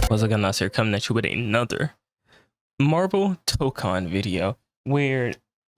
What's up, guys? Here coming at you with another MARVEL Tōkon video, where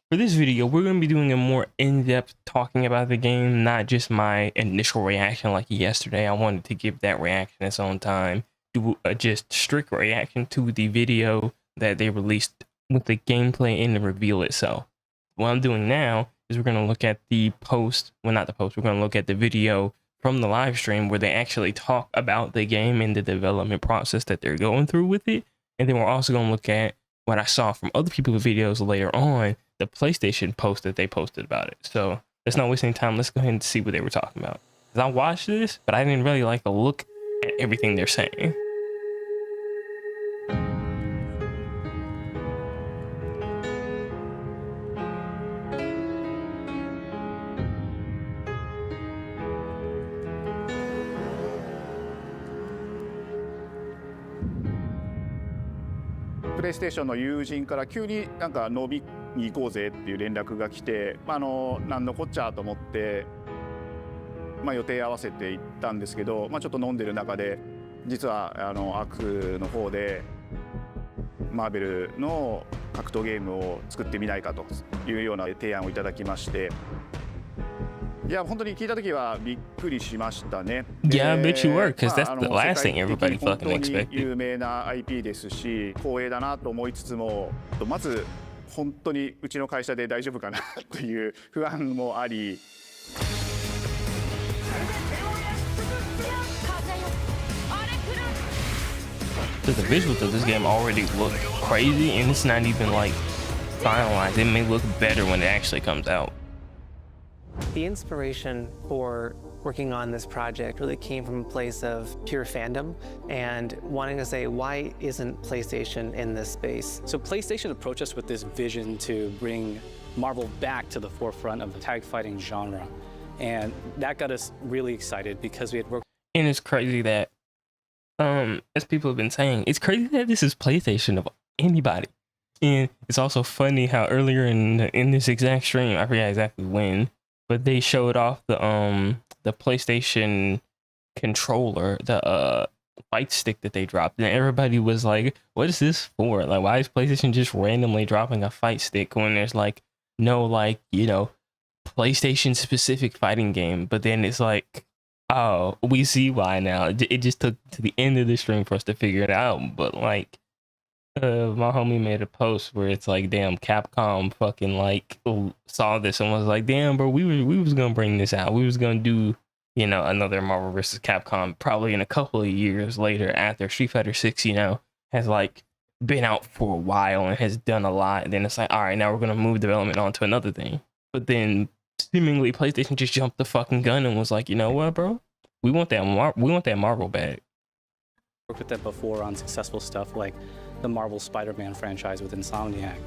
for this video we're going to be doing a more in-depth talking about the game, not just my initial reaction like yesterday. I wanted to give that reaction its own time, do a just strict reaction to the video that they released with the gameplay and the reveal itself. What I'm doing now is we're going to look at the post, well, not the post, we're going to look at the video from the live stream where they actually talk about the game and the development process that they're going through with it. And then we're also going to look at what I saw from other people's videos later on, the PlayStation post that they posted about it. So let's not waste any time. Let's go ahead and see what they were talking about. Because I watched this, but I didn't really like to look at everything they're saying.プレイステーションの友人から急になんか飲みに行こうぜっていう連絡が来て、なんのこっちゃと思って、予定合わせて行ったんですけど、ちょっと飲んでる中で実はアクの方でマーベルの格闘ゲームを作ってみないかというような提案をいただきまして。いや本当に聞いた時はびっくりしましたね。Yeah, I bet you were, because that's the last thing everybody fucking expected. 有名な IP ですし、光栄だなと思いつつも、まず本当にうちの会社で大丈夫かなという不安もあり。The visuals of this game already look crazy, and it's not even like finalized. It may look better when it actually comes out. The inspiration for working on this project really came from a place of pure fandom and wanting to say, why isn't PlayStation in this space? So PlayStation approached us with this vision to bring Marvel back to the forefront of the tag fighting genre. And that got us really excited because we had worked. And it's crazy that, as people have been saying, it's crazy that this is PlayStation of anybody. And it's also funny how earlier in this exact stream, I forget exactly when, but they showed off the PlayStation controller, the fight stick that they dropped, and everybody was like, "What is this for? Like, why is PlayStation just randomly dropping a fight stick when there's like no PlayStation specific fighting game?" But then it's like, oh, we see why now. It just took to the end of the stream for us to figure it out. But like, my homie made a post where it's like, damn, Capcom fucking like saw this and was like, damn, bro, we was gonna bring this out. We was gonna do, another Marvel vs. Capcom probably in a couple of years later after Street Fighter 6, has like been out for a while and has done a lot. And then it's like, all right, now we're gonna move development on to another thing. But then seemingly PlayStation just jumped the fucking gun and was like, you know what, bro? We want that Marvel back. Worked with them before on successful stuff like the Marvel Spider-Man franchise with Insomniac.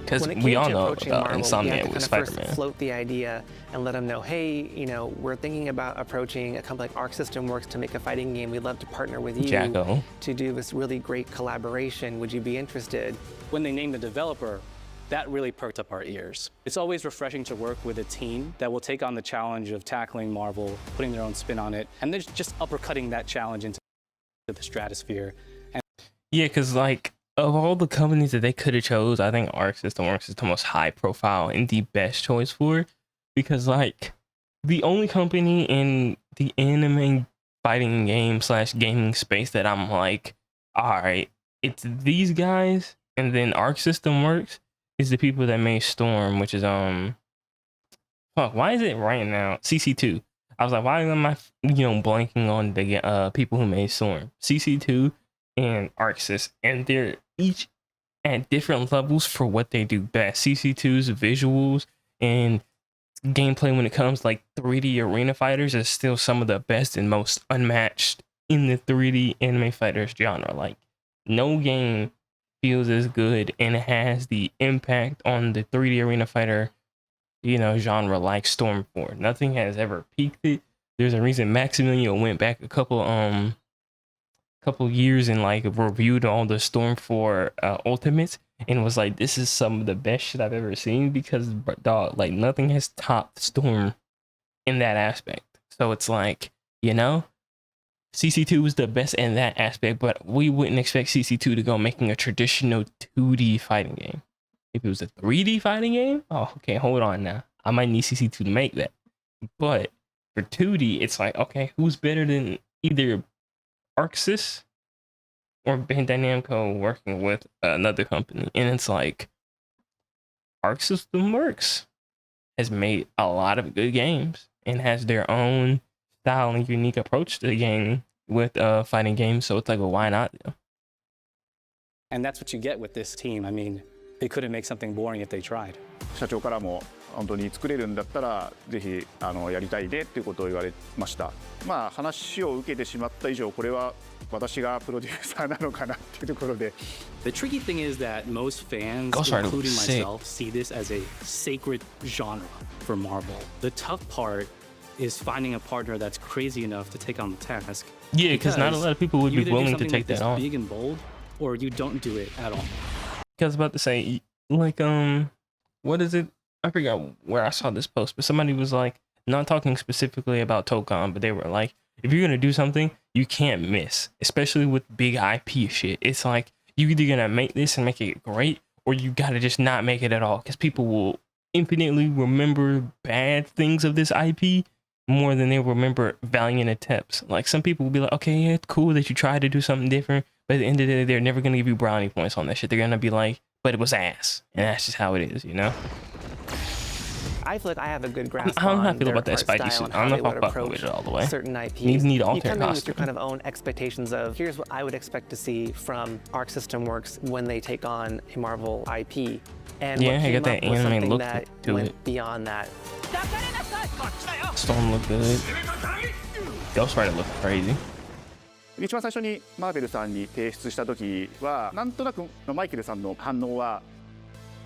Because we all know Insomniac with Spider-Man. Float the idea and let them know, hey, we're thinking about approaching a company like Arc System Works to make a fighting game. We'd love to partner with you to do this really great collaboration. Would you be interested? When they named the developer, that really perked up our ears. It's always refreshing to work with a team that will take on the challenge of tackling Marvel, putting their own spin on it, and then just uppercutting that challenge into the stratosphere. Yeah, because like of all the companies that they could have chose, I think Arc System Works is the most high profile and the best choice for it, because like the only company in the anime fighting game / gaming space that I'm like, all right, it's these guys, and then Arc System Works is the people that made Storm, which is why is it right now CC2? I was like, why am I blanking on the people who made Storm? CC2 and Arc Sys, and they're each at different levels for what they do best. CC2's visuals and gameplay when it comes like 3D arena fighters is still some of the best and most unmatched in the 3D anime fighters genre. Like, no game feels as good and it has the impact on the 3D arena fighter genre like Storm 4. Nothing has ever peaked it. There's a reason Maximilian went back a couple years and like reviewed all the Storm 4 Ultimates and was like, this is some of the best shit I've ever seen, because dog, like nothing has topped Storm in that aspect. So it's like You know, CC2 was the best in that aspect, but we wouldn't expect CC2 to go making a traditional 2D fighting game. If it was a 3D fighting game, oh, okay, hold on now. I might need CC2 to make that. But for 2D, it's like, okay, who's better than either ArcSys or Bandai Namco working with another company? And it's like, Arc System Works has made a lot of good games and has their own style and unique approach to the game with fighting games. So it's like, well, why not? And that's what you get with this team. I mean, they couldn't make something boring if they tried. 社長からも本当に作れるんだったらぜひやりたいでっていうことを言われました。まあ話を受けてしまった以上これは私がプロデューサーなのかなっていうところで。The tricky thing is that most fans, including myself, see this as a sacred genre for Marvel. The tough part is finding a partner that's crazy enough to take on the task. Yeah, because not a lot of people would be willing to take that on. Big and bold, or you don't do it at all. I was about to say, like, what is it? I forgot where I saw this post, but somebody was like, not talking specifically about Tōkon, but they were like, if you're gonna do something, you can't miss, especially with big IP shit. It's like, you either gonna make this and make it great, or you gotta just not make it at all, because people will infinitely remember bad things of this IP more than they remember valiant attempts. Like, some people will be like, okay, yeah, it's cool that you tried to do something different, but at the end of the day, they're never gonna give you brownie points on that shit. They're gonna be like, but it was ass, and that's just how it is, you know? I feel like I have a good grasp I don't know how I on feel their about that art Spidey style suit. and I don't how know they if would I'm fucking with approach it all the way. certain IPs. You need You alternate come in with costume. your kind of own expectations of, here's what I would expect to see from Arc System Works when they take on a Marvel IP. And Yeah, what I came got that up was anime something look that to went it. beyond that. Storm look good. Ghost Rider look crazy. 一番最初にマーベルさんに提出した時はなんとなくマイケルさんの反応は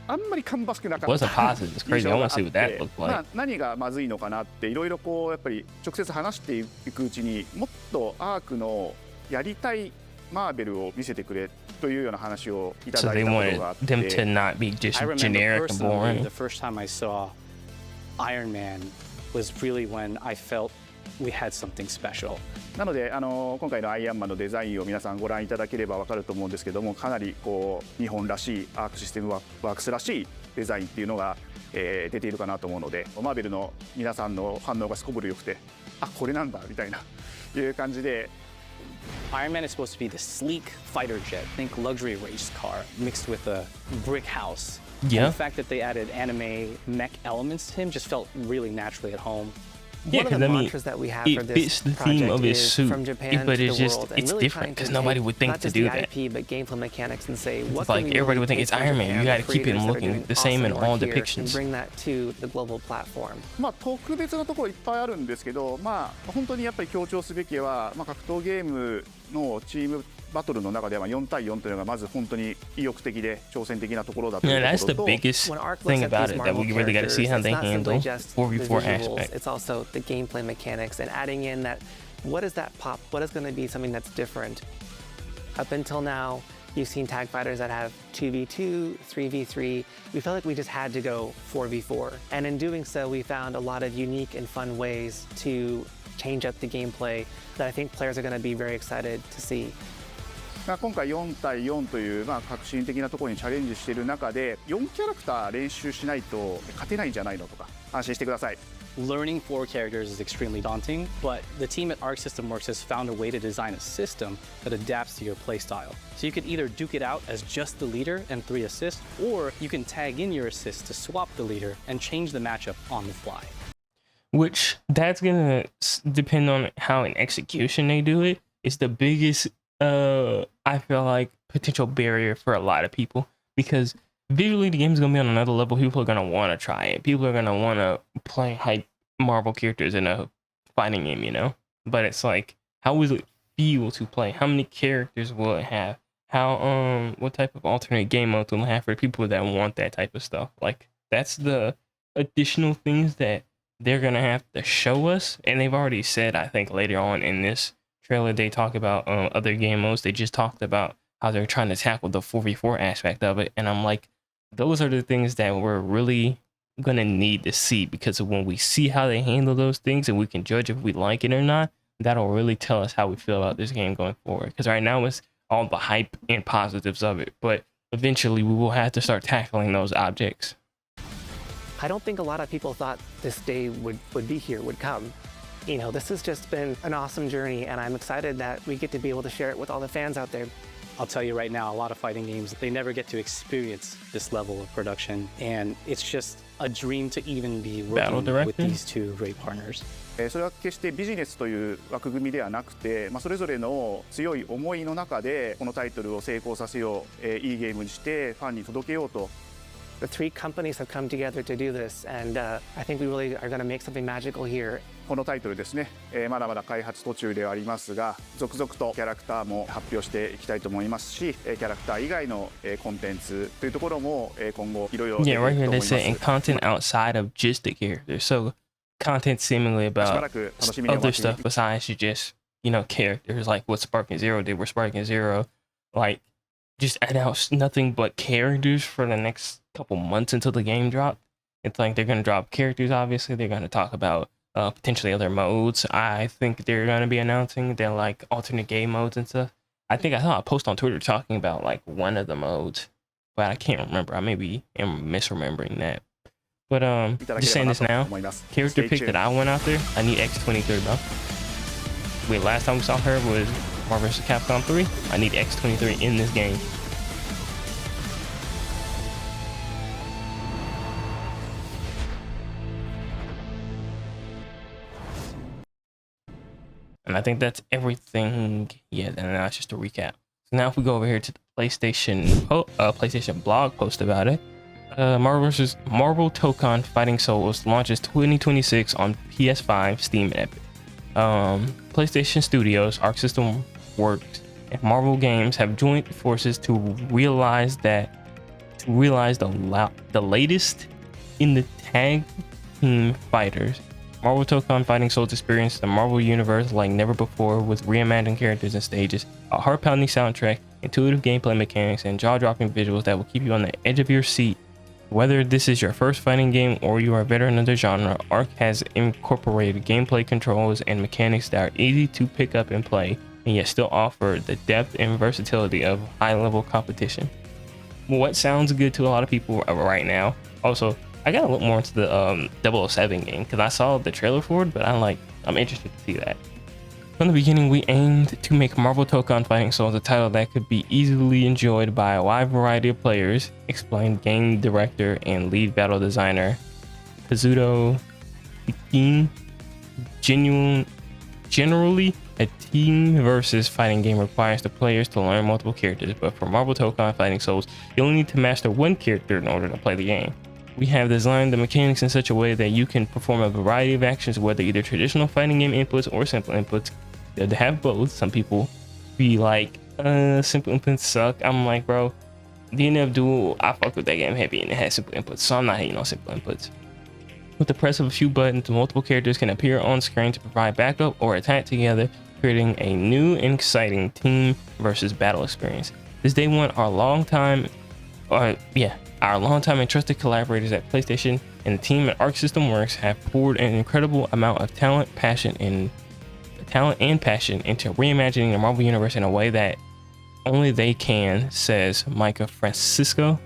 あんまり芳しくなかった。 Wasn't positive. It's crazy. I want to see what that looked like. 何がまずいのかなっていろいろこうやっぱり直接話していくうちにもっとアークのやりたいマーベルを見せてくれというような話をいた So だ they いたこと wanted があって them to not be just I remember generic and personally, boring. the first time I saw Iron Man was really when I felt we had something special. なので今回のアイアンマンのデザインを皆さんご覧いただければ分かると思うんですけども、かなりこう日本らしいアークシステムワークスらしいデザインっていうのが、出ているかなと思うので、マーベルの皆さんの反応がすこぶるよくて、あ、これなんだみたいないう感じで。Iron Man is supposed to be the sleek fighter jet, think luxury race car mixed with a brick house. Yeah. And the fact that they added anime mech elements to him just felt really naturally at home. Yeah, One of because the I mean, mantras that we have it for fits this the theme project of his is suit, from Japan but to it's the just, world, and it's really different trying to because nobody take would think not to just do the that. IP, but gameplay mechanics and say, what It's like can we everybody really would think take it's from Iron Man. Japan, You got to the keep it creators that are looking doing the same in awesome all work here, depictions. and bring that to the global platform. まあ特別なところいっぱいあるんですけど、まあ本当にやっぱり強調すべきは、まあ、格闘ゲームのチームバトルの中では4対4というのがまず本当に意欲的で挑戦的なところだという Yeah, と that's こ the ろと。 biggest When Arc thing looks at about these it that Marvel we really got to see how characters, they it's not simply handle just the 4v4 visuals, aspect. it's also the gameplay mechanics and adding in that, what is that pop? What is going to be something that's different? Up until now, you've seen tag fighters that have 2v2, 3v3. We felt like we just had to go 4v4. And in doing so, we found a lot of unique and fun ways to change up the gameplay that I think players are going to be very excited to see. まあ今回4対4というまあ革新的なところにチャレンジしている中で4キャラクター練習しないと勝てないんじゃないのとか安心してください。 Learning 4 characters is extremely daunting, but the team at Arc System Works has found a way to design a system that adapts to your playstyle. So you can either duke it out as just the leader and 3 assists, or you can tag in your assists to swap the leader and change the matchup on the fly. Which that's gonna depend on how in execution they do it. It's the biggest I feel like potential barrier for a lot of people, because visually the game's gonna be on another level. People are gonna want to try it. People are gonna want to play hype Marvel characters in a fighting game, you know. But it's like, how will it feel to play? How many characters will it have? How what type of alternate game modes will it have for people that want that type of stuff? Like, that's the additional things that they're gonna have to show us, and they've already said, I think later on in this trailer they talk about other game modes. They just talked about how they're trying to tackle the 4v4 aspect of it, and I'm like, those are the things that we're really gonna need to see, because when we see how they handle those things and we can judge if we like it or not, that'll really tell us how we feel about this game going forward. Because right now it's all the hype and positives of it, but eventually we will have to start tackling those objects. I don't think a lot of people thought this day would be here, would come. You know, this has just been an awesome journey, and I'm excited that we get to be able to share it with all the fans out there. I'll tell you right now, a lot of fighting games, they never get to experience this level of production, and it's just a dream to even be working with these two great partners. それは決してビジネスという枠組みではなくて、それぞれの強い思いの中でこのタイトルを成功させよう、いいゲームにしてファンに届けようと。The three companies have come together to do this, and I think we really are going to make something magical here. このタイトルですね、まだまだ開発途中ではありますが、続々とキャラクターも発表していきたいと思いますし、キャラクター以外のコンテンツというところも今後いろいろ出てくると思います。Yeah, right here they say in content outside of just the characters. So content seemingly about other stuff besides just, you know, characters, like what Sparking Zero did, where Sparking Zero, like, just announced nothing but characters for the next couple months until the game dropped. It's like they're going to drop characters, obviously. They're going to talk about potentially other modes. I think they're going to be announcing their like alternate game modes and stuff. I think I saw a post on Twitter talking about like one of the modes, but I can't remember. I maybe am misremembering that. But just saying this now, character pick that I went out there, I need X23, bro. Wait, last time we saw her was Marvel vs. Capcom 3. I need X23 in this game. And I think that's everything. Yeah, and that's just a recap. So now if we go over here to the PlayStation blog post about it. MARVEL Tōkon Fighting Souls launches 2026 on PS5, Steam, and Epic. PlayStation Studios, Arc System Works, and Marvel Games have joined forces to realize the latest in the tag team fighters. Marvel Tōkon Fighting Souls experienced the Marvel Universe like never before with reimagined characters and stages, a heart-pounding soundtrack, intuitive gameplay mechanics, and jaw-dropping visuals that will keep you on the edge of your seat. Whether this is your first fighting game or you are a veteran of the genre, Arc has incorporated gameplay controls and mechanics that are easy to pick up and play, and yet still offer the depth and versatility of high-level competition. What sounds good to a lot of people right now. Also, I gotta look more into the 007 game because I saw the trailer for it, but I'm interested to see that. From the beginning, we aimed to make Marvel Tōkon Fighting Souls a title that could be easily enjoyed by a wide variety of players, explained game director and lead battle designer Kazuto Ikin. Generally, a team versus fighting game requires the players to learn multiple characters, but for Marvel Tōkon Fighting Souls, you only need to master one character in order to play the game. We have designed the mechanics in such a way that you can perform a variety of actions, whether either traditional fighting game inputs or simple inputs. To have both. Some people be like, simple inputs suck. I'm like, bro, DNF Duel, I fuck with that game heavy and it has simple inputs, so I'm not hating on simple inputs. With the press of a few buttons, multiple characters can appear on screen to provide backup or attack together, creating a new and exciting team versus battle experience. This day one, our longtime and trusted collaborators at PlayStation and the team at Arc System Works have poured an incredible amount of talent and passion into reimagining the Marvel Universe in a way that only they can, says Micah Francisco,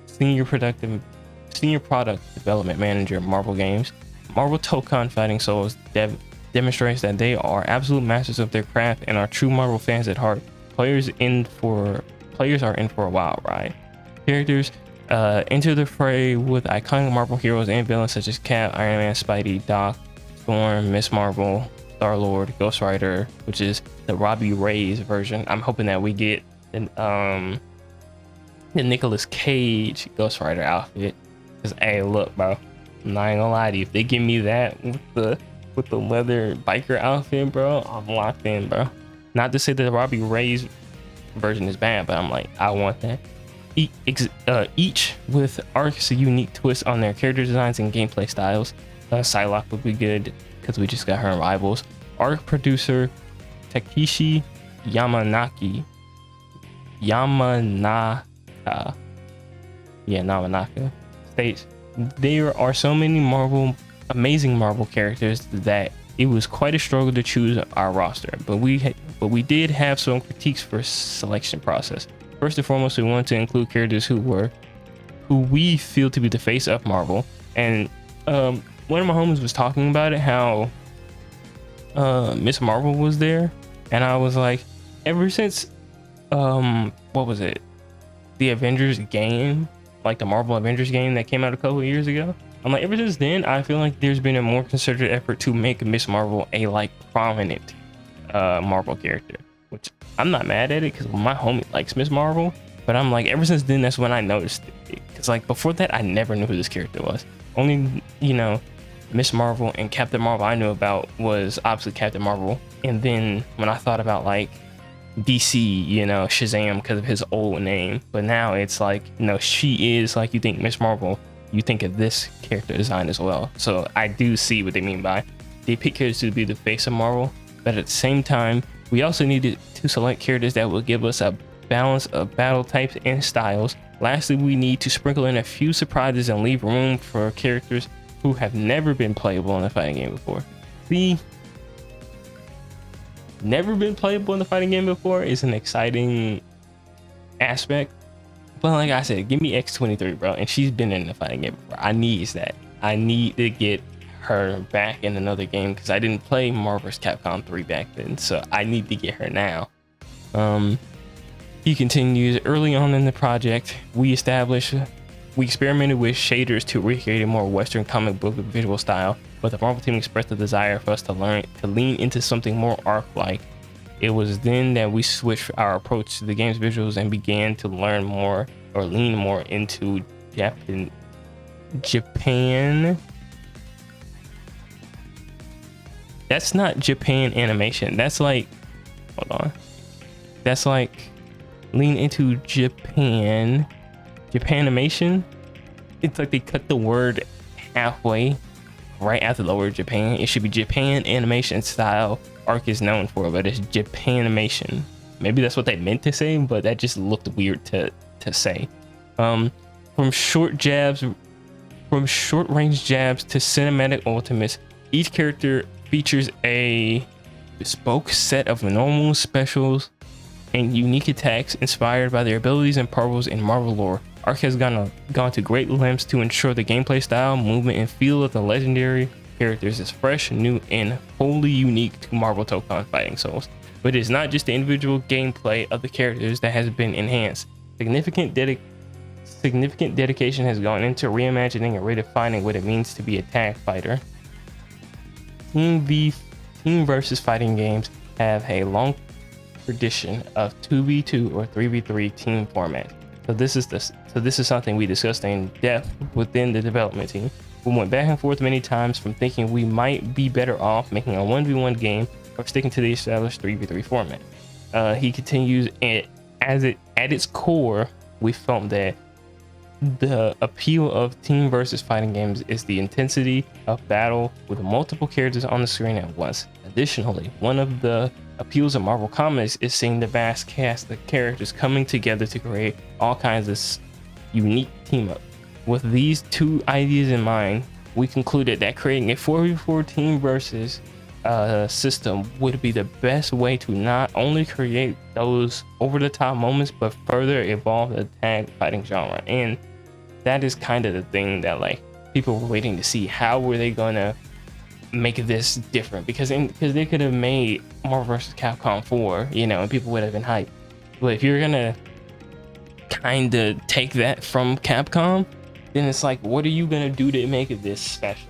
Senior Product Development Manager of Marvel Games. Marvel Tōkon Fighting Souls demonstrates that they are absolute masters of their craft and are true Marvel fans at heart. Players are in for a wild ride. Characters enter the fray with iconic Marvel heroes and villains such as Cap, Iron Man, Spidey, Doc, Storm, Miss Marvel, Star-Lord, Ghost Rider, which is the Robbie Reyes version. I'm hoping that we get the Nicolas Cage Ghost Rider outfit. Cause hey, look, bro, I'm not gonna lie to you. If they give me that with the leather biker outfit, bro, I'm locked in, bro. Not to say that the Robbie Reyes version is bad, but I'm like, I want that. Each with Arc's unique twist on their character designs and gameplay styles. Psylocke would be good because we just got her in Rivals. Arc producer Takeshi Yamanaka states, there are so many amazing Marvel characters that it was quite a struggle to choose our roster, but we did have some critiques for selection process. First and foremost, we wanted to include characters who we feel to be the face of Marvel. And one of my homies was talking about it, how Miss Marvel was there, and I was like, ever since what was it, the Avengers game, like the Marvel Avengers game that came out a couple of years ago, I'm like, ever since then I feel like there's been a more concerted effort to make Miss Marvel a like prominent Marvel character, which I'm not mad at it because my homie likes Miss Marvel, but I'm like, ever since then that's when I noticed it, because like before that I never knew who this character was. Only, you know, Miss Marvel and Captain Marvel I knew about was obviously Captain Marvel, and then when I thought about like DC, you know, Shazam because of his old name, but now it's like, no, she is like, you think Miss Marvel, you think of this character design as well. So I do see what they mean by they pick characters to be the face of Marvel, but at the same time we also needed to select characters that will give us a balance of battle types and styles. Lastly, we need to sprinkle in a few surprises and leave room for characters who have never been playable in a fighting game before. The never been playable in the fighting game before is an exciting aspect, but like I said, give me X-23, bro, and she's been in the fighting game before. I need that. I need to get her back in another game because I didn't play Marvel vs. Capcom 3 back then, so I need to get her now. He continues, early on in the project, we experimented with shaders to recreate a more Western comic book visual style, but the Marvel team expressed the desire for us to lean into something more arc-like. It was then that we switched our approach to the game's visuals and began to learn more or lean more into Japan. That's not Japan animation. That's like, hold on. That's like lean into Japanimation. It's like they cut the word halfway right after the word Japan. It should be Japan animation style arc is known for, but it's Japanimation. Maybe that's what they meant to say, but that just looked weird to say. From short range jabs to cinematic ultimates, each character features a bespoke set of normal specials and unique attacks inspired by their abilities and purpose in Marvel lore. Arc has gone to great lengths to ensure the gameplay style, movement, and feel of the legendary characters is fresh, new, and wholly unique to Marvel Tōkon Fighting Souls. But it is not just the individual gameplay of the characters that has been enhanced. Significant dedication has gone into reimagining and redefining what it means to be a tag fighter. Team versus fighting games have a long tradition of 2v2 or 3v3 team format. So this is something we discussed in depth within the development team. We went back and forth many times from thinking we might be better off making a 1v1 game or sticking to the established 3v3 format. He continues, at its core, we felt that the appeal of team versus fighting games is the intensity of battle with multiple characters on the screen at once. Additionally, one of the appeals of Marvel Comics is seeing the vast cast of characters coming together to create all kinds of unique team-up. With these two ideas in mind, we concluded that creating a 4v4 team versus system would be the best way to not only create those over-the-top moments, but further evolve the tag fighting genre. And that is kind of the thing that like people were waiting to see. How were they gonna make this different? Because they could have made Marvel vs. Capcom 4, you know, and people would have been hyped. But if you're gonna kind of take that from Capcom, then it's like, what are you gonna do to make it this special?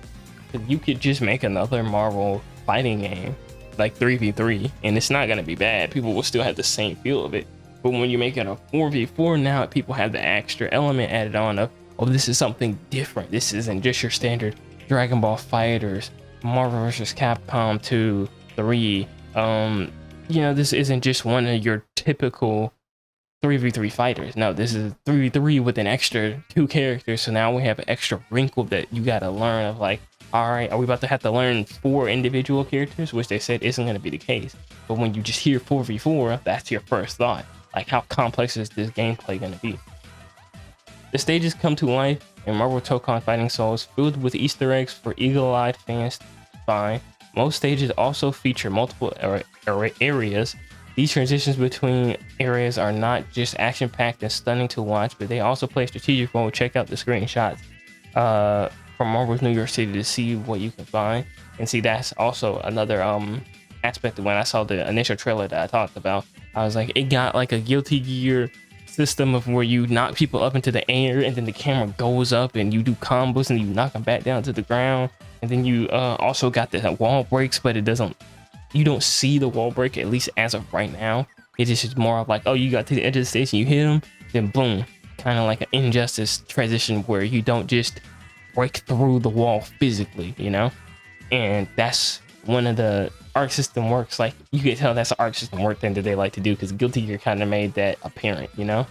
Because you could just make another Marvel fighting game like 3v3 and it's not gonna be bad. People will still have the same feel of it. But when you make it a 4v4, now people have the extra element added on of, oh, this is something different. This isn't just your standard Dragon Ball Fighters, Marvel vs. Capcom 2, 3. You know, this isn't just one of your typical 3v3 fighters. No, this is 3v3 with an extra 2 characters. So now we have an extra wrinkle that you gotta learn of, like, all right, are we about to have to learn 4 individual characters, which they said isn't going to be the case. But when you just hear 4v4, that's your first thought. Like, how complex is this gameplay going to be? The stages come to life in Marvel Tōkon Fighting Souls, filled with Easter eggs for eagle-eyed fans to find. Most stages also feature multiple areas. These transitions between areas are not just action-packed and stunning to watch, but they also play a strategic role. Check out the screenshots from Marvel's New York City to see what you can find. And see, that's also another aspect of when I saw the initial trailer that I talked about. I was like, it got like a Guilty Gear system of where you knock people up into the air and then the camera goes up and you do combos and you knock them back down to the ground. And then you also got the wall breaks, but you don't see the wall break, at least as of right now. It is just more of like, oh, you got to the edge of the station, you hit them, then boom. Kind of like an Injustice transition where you don't just break through the wall physically, you know? And that's one of the arc system works. Like, you can tell that's an arc system work thing that they like to do, because Guilty Gear kind of made that apparent, you know?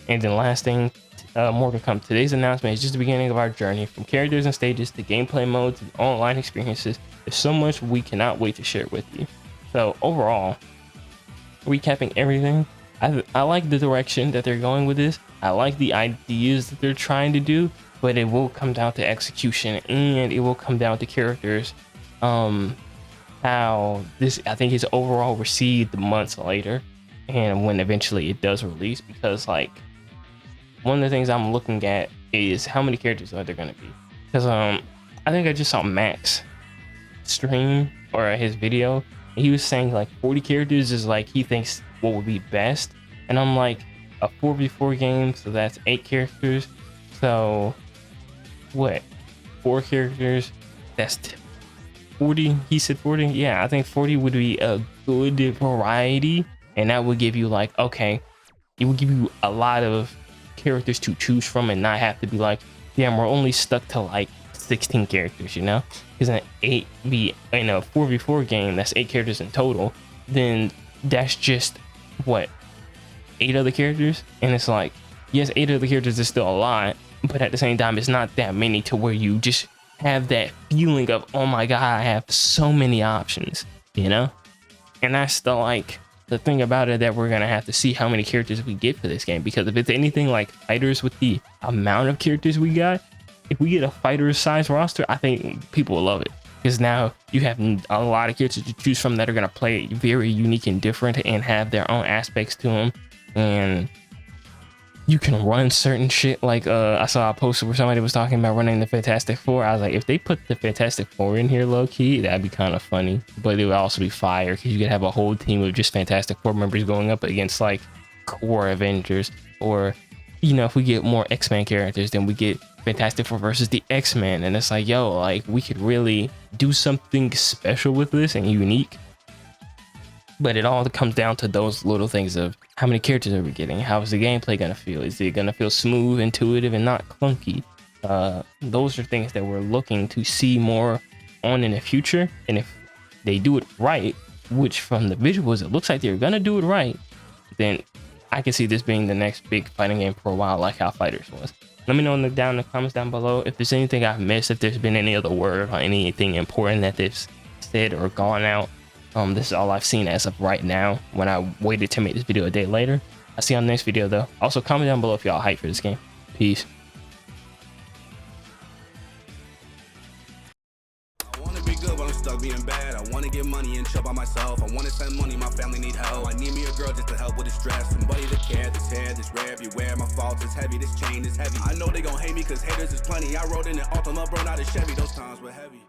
And then last thing, more to come. Today's announcement is just the beginning of our journey, from characters and stages to gameplay modes and online experiences. There's so much we cannot wait to share with you. So overall, recapping everything, I like the direction that they're going with this. I like the ideas that they're trying to do, but it will come down to execution, and it will come down to characters. How this, I think, is overall received months later, and when eventually it does release, because like one of the things I'm looking at is how many characters are there going to be, because I think I just saw Max stream or his video, and he was saying like 40 characters is like he thinks what would be best, and I'm like, a 4v4 game, so that's 8 characters, so what, 4 characters, that's 40. He said 40. Yeah, I think 40 would be a good variety, and that would give you like, okay, it would give you a lot of characters to choose from and not have to be like, damn, we're only stuck to like 16 characters, you know? Because in a 4v4 game, that's 8 characters in total, then that's just what, 8 other characters? And it's like, yes, 8 other characters is still a lot, but at the same time, it's not that many to where you just have that feeling of, oh my god, I have so many options, you know? And that's the thing about it, that we're gonna have to see how many characters we get for this game, because if it's anything like Fighters with the amount of characters we got, if we get a Fighters size roster, I think people will love it, because now you have a lot of characters to choose from that are gonna play very unique and different and have their own aspects to them, and you can run certain shit. Like I saw a post where somebody was talking about running the Fantastic Four. I was like, if they put the Fantastic Four in here low key, that'd be kind of funny, but it would also be fire, because you could have a whole team of just Fantastic Four members going up against like core Avengers. Or, you know, if we get more X-Men characters, then we get Fantastic Four versus the X-Men, and it's like, yo, like we could really do something special with this and unique. But it all comes down to those little things of how many characters are we getting? How is the gameplay gonna feel? Is it gonna feel smooth, intuitive, and not clunky? Those are things that we're looking to see more on in the future. And if they do it right, which from the visuals it looks like they're gonna do it right, then I can see this being the next big fighting game for a while, like how Fighters was. Let me know in the comments down below if there's anything I've missed, if there's been any other word or anything important that they've said or gone out. This is all I've seen as of right now, when I waited to make this video a day later. I'll see you on the next video though. Also, comment down below if y'all hyped for this game. Peace. I wanna be good, but I'm stuck being bad. I wanna get money and chill by myself. I wanna spend money, my family need help. I need me a girl just to help with the stress. Somebody to care, this hair, this rare everywhere. My fault is heavy, this chain is heavy. I know they gon' hate me cause haters is plenty. I rode in an Altima, burned out a Chevy. Those times were heavy.